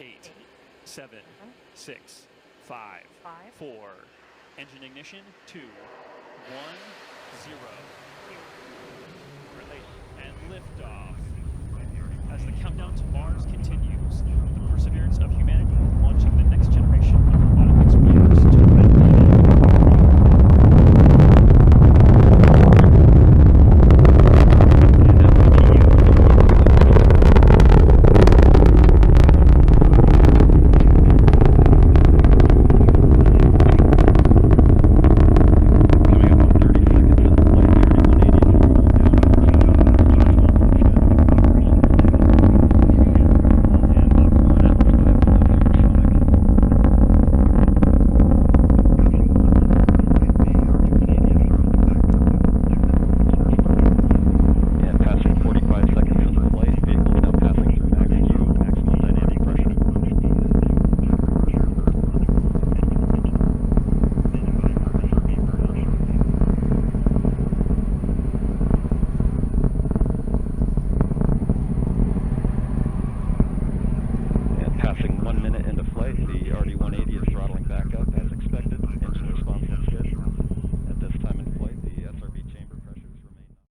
8, 7, 6, 5, 4. Engine ignition, 2, 1, 0. And liftoff. As the countdown to